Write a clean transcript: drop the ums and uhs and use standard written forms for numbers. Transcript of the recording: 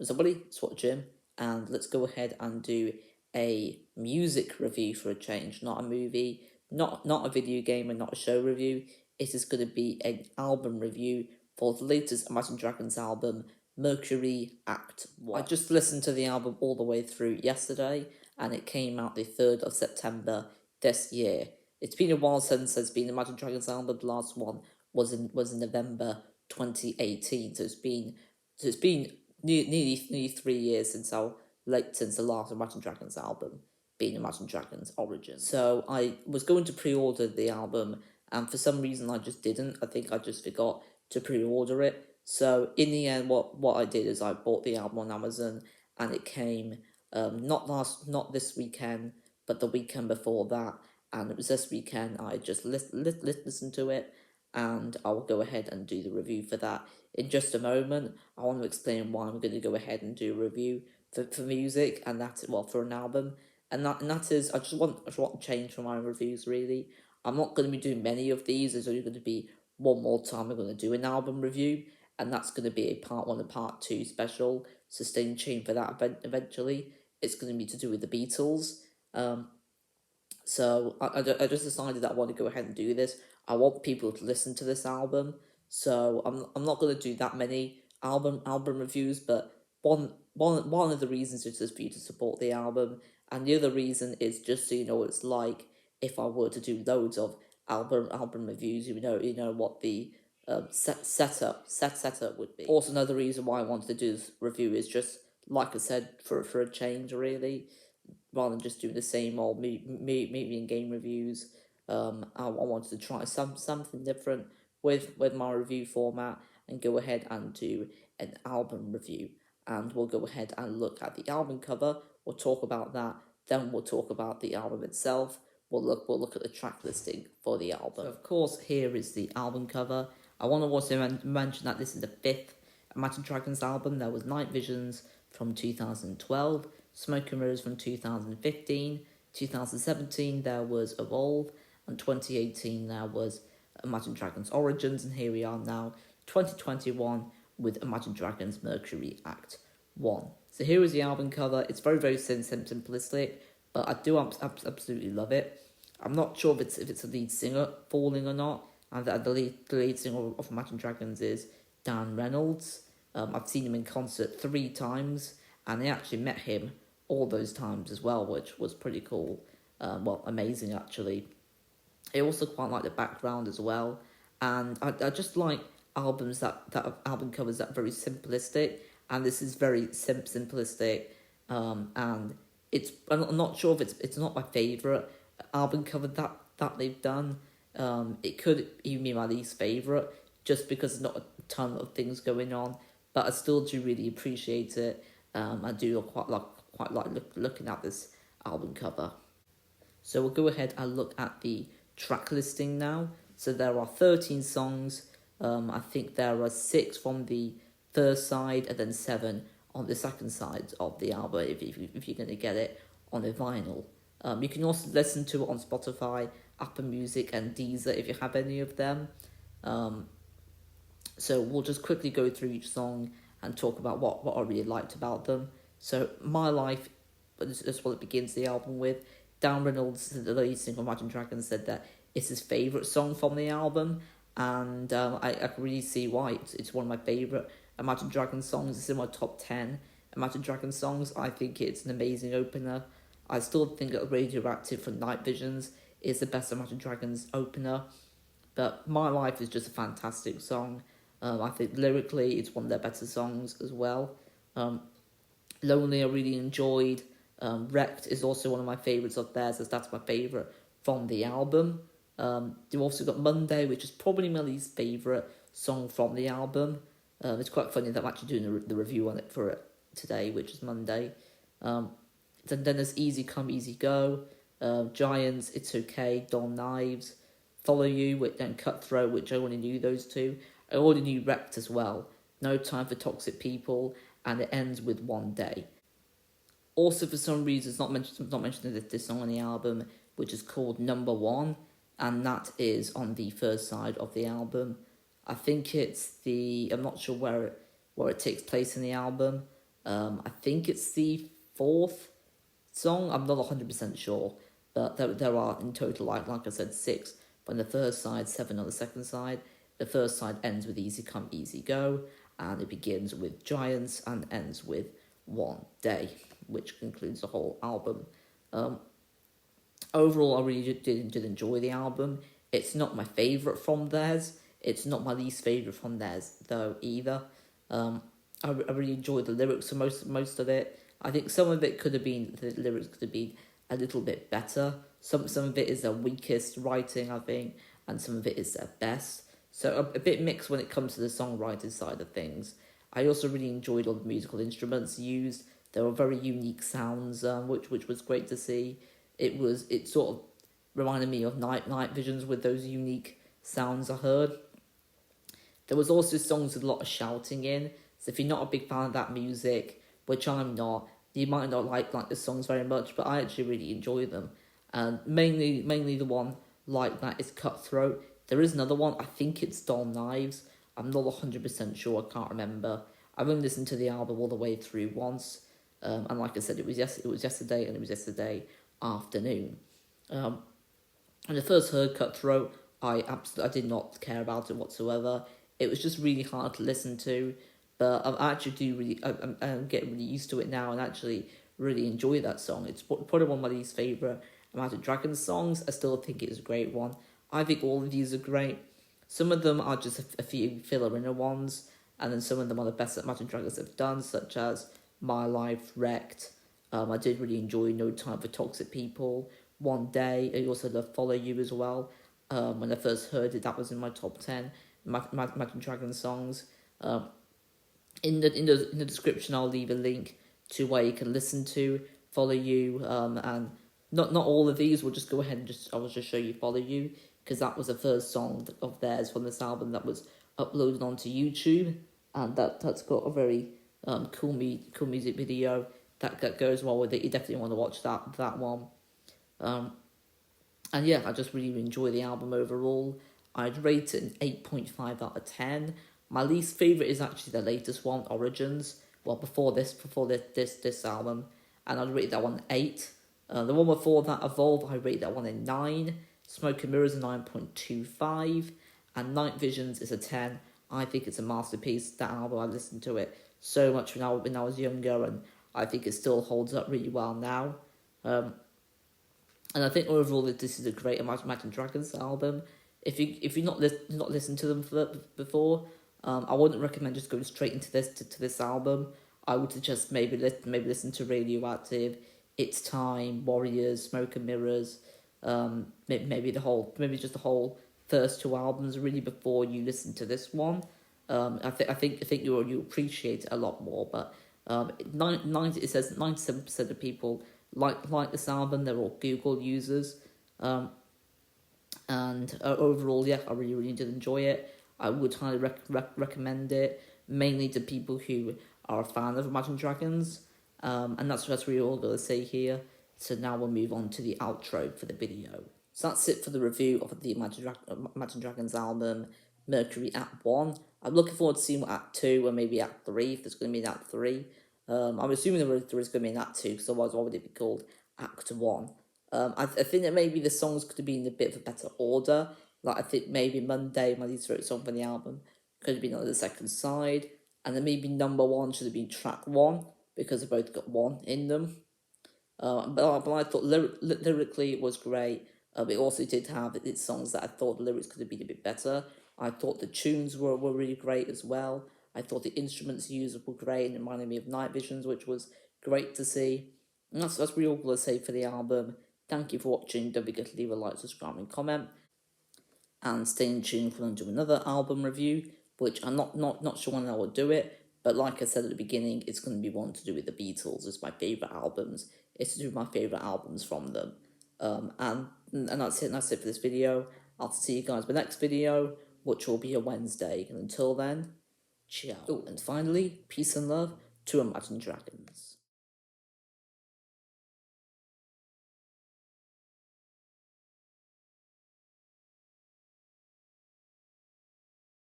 So buddy, it's what Jim, and let's go ahead and do a music review for a change, not a movie, not a video game, and not a show review. It is going to be an album review for the latest Imagine Dragons album, Mercury Act 1. I just listened to the album all the way through yesterday, and it came out the 3rd of September this year. It's been a while since there's been Imagine Dragons album. The last one was in November 2018, so it's been nearly 3 years since the last Imagine Dragons album, being Imagine Dragons Origins. So I was going to pre-order the album, and for some reason I just didn't. I think I just forgot to pre-order it. So in the end, what I did is I bought the album on Amazon, and it came not this weekend, but the weekend before that, and it was this weekend. I just listened to it, and I will go ahead and do the review for that in just a moment. I want to explain why I'm going to go ahead and do a review for music, and that's, well, for an album, and that is, I just want to change from my reviews, really. I'm not going to be doing many of these. There's only going to be one more time I'm going to do an album review, and that's going to be a part 1 and part 2 special. So stay tuned for that eventually. It's going to be to do with the Beatles. So I just decided that I want to go ahead and do this. I want people to listen to this album. So I'm not going to do that many album reviews, but one of the reasons is just for you to support the album, and the other reason is just so you know what it's like if I were to do loads of album reviews. You know what the setup would be. Also, another reason why I wanted to do this review is just, like I said, for a change, really, rather than just doing the same old movie and game reviews. I wanted to try something different with my review format and go ahead and do an album review. And we'll go ahead and look at the album cover. We'll talk about that. Then we'll talk about the album itself. We'll look at the track listing for the album. So of course, here is the album cover. I want to also mention that this is the 5th Imagine Dragons album. There was Night Visions from 2012, Smoke and Mirrors from 2015, 2017 there was Evolve, and 2018 there was Imagine Dragons Origins, and here we are now, 2021, with Imagine Dragons Mercury Act 1. So here is the album cover. It's very, very simplistic, but I do absolutely love it. I'm not sure if it's a lead singer falling or not, and that the lead singer of Imagine Dragons is Dan Reynolds. I've seen him in concert 3 times, and I actually met him all those times as well, which was pretty cool. Amazing, actually. I also quite like the background as well, and I just like albums that album covers that are very simplistic, and this is very simplistic, and I'm not sure if it's not my favourite album cover that they've done. It could even be my least favourite, just because there's not a ton of things going on, but I still do really appreciate it. I do quite like looking at this album cover. So we'll go ahead and look at the track listing now. So there are 13 songs. I think there are 6 from the first side and then 7 on the second side of the album if you're going to get it on a vinyl. You can also listen to it on Spotify, Apple Music and Deezer if you have any of them. So we'll just quickly go through each song and talk about what I really liked about them. So My Life, that's what it begins the album with. Dan Reynolds, the lead singer of Imagine Dragons, said that it's his favourite song from the album, and I can really see why. It's one of my favourite Imagine Dragons songs. It's in my top 10 Imagine Dragons songs. I think it's an amazing opener. I still think that Radioactive from Night Visions is the best Imagine Dragons opener, but My Life is just a fantastic song. I think lyrically it's one of their better songs as well. Lonely I really enjoyed. Wrecked is also one of my favourites of theirs, as that's my favourite from the album. They've also got Monday, which is probably my least favourite song from the album. It's quite funny that I'm actually doing the review on it for it today, which is Monday. Then there's Easy Come, Easy Go, Giants, It's Okay, Dull Knives, Follow You, and Cutthroat, which I only knew those 2. I already knew Wrecked as well. No Time for Toxic People, and it ends with One Day. Also, for some reason, it's not mentioned this song on the album, which is called Number One, and that is on the first side of the album. I think I'm not sure where it takes place in the album. I think it's the fourth song. I'm not 100% sure, but there are in total, like I said, six on the first side, seven on the second side. The first side ends with Easy Come, Easy Go, and it begins with Giants and ends with One Day, which concludes the whole album. Um, Overall, I really did enjoy the album. It's not my favourite from theirs. It's not my least favourite from theirs, though, either. Um, I really enjoyed the lyrics for most of it. I think some of it the lyrics could have been a little bit better. Some of it is their weakest writing, I think, and some of it is their best. So a bit mixed when it comes to the songwriting side of things. I also really enjoyed all the musical instruments used. There were very unique sounds, which was great to see. It sort of reminded me of night visions with those unique sounds I heard. There was also songs with a lot of shouting in. So if you're not a big fan of that music, which I'm not, you might not like the songs very much, but I actually really enjoy them. And mainly the one like that is Cutthroat. There is another one, I think it's Dull Knives. I'm not 100% sure, I can't remember. I've only listened to the album all the way through once. And like I said, it was yesterday, and it was yesterday afternoon. When I first heard Cutthroat, I did not care about it whatsoever. It was just really hard to listen to, but I actually I'm getting really used to it now, and actually really enjoy that song. It's probably one of my least favourite Imagine Dragons songs. I still think it's a great one. I think all of these are great. Some of them are just a few filler inner ones, and then some of them are the best that Imagine Dragons have done, such as My Life, Wrecked. I did really enjoy No Time for Toxic People, One Day. I also love Follow You as well. When I first heard it, that was in my top 10 Imagine Dragons songs. In the description, I'll leave a link to where you can listen to Follow You. And not all of these. We'll just go ahead and I will just show you Follow You, because that was the first song of theirs from this album that was uploaded onto YouTube, and that's got a very cool music video that goes well with it. You definitely want to watch that one. And yeah, I just really enjoy the album overall. I'd rate it an 8.5 out of 10. My least favourite is actually the latest one, Origins. Well, before this album. And I'd rate that one 8. The one before that, Evolve, I rate that one a 9. Smoke and Mirrors a 9.25. And Night Visions is a 10. I think it's a masterpiece. That album, I listened to it so much when I was younger, and I think it still holds up really well now. And I think overall this is a great Imagine Dragons album. If you're not listened to them before, I wouldn't recommend just going straight into this album. I would suggest maybe listen to Radioactive, It's Time, Warriors, Smoke and Mirrors, maybe just the whole first two albums really before you listen to this one. I think you appreciate it a lot more. But it says 97% of people like this album. They're all Google users, and overall, yeah, I really did enjoy it. I would highly recommend it, mainly to people who are a fan of Imagine Dragons. And that's really all I'm going to say here. So now we'll move on to the outro for the video. So that's it for the review of the Imagine Dragons album, Mercury Act 1. I'm looking forward to seeing what Act 2 or maybe Act 3, if there's going to be an Act 3. I'm assuming there is going to be an Act 2, because otherwise why would it be called Act 1? I think that maybe the songs could have been in a bit of a better order. Like, I think maybe Monday, my least favorite song from the album, could have been on the second side. And then maybe number 1 should have been track 1, because they both got 1 in them. But I thought lyrically it was great. It also did have its songs that I thought the lyrics could have been a bit better. I thought the tunes were really great as well. I thought the instruments used were great, and it reminded me of Night Visions, which was great to see. And that's really all I'm going to say for the album. Thank you for watching. Don't forget to leave a like, subscribe, and comment. And stay in tune for them to do another album review, which I'm not sure when I will do it. But like I said at the beginning, it's going to be one to do with the Beatles. It's my favourite albums. It's to do with my favourite albums from them. And that's it. That's it for this video. I'll see you guys in the next video, which will be a Wednesday. And until then, ciao. Oh, and finally, peace and love to Imagine Dragons.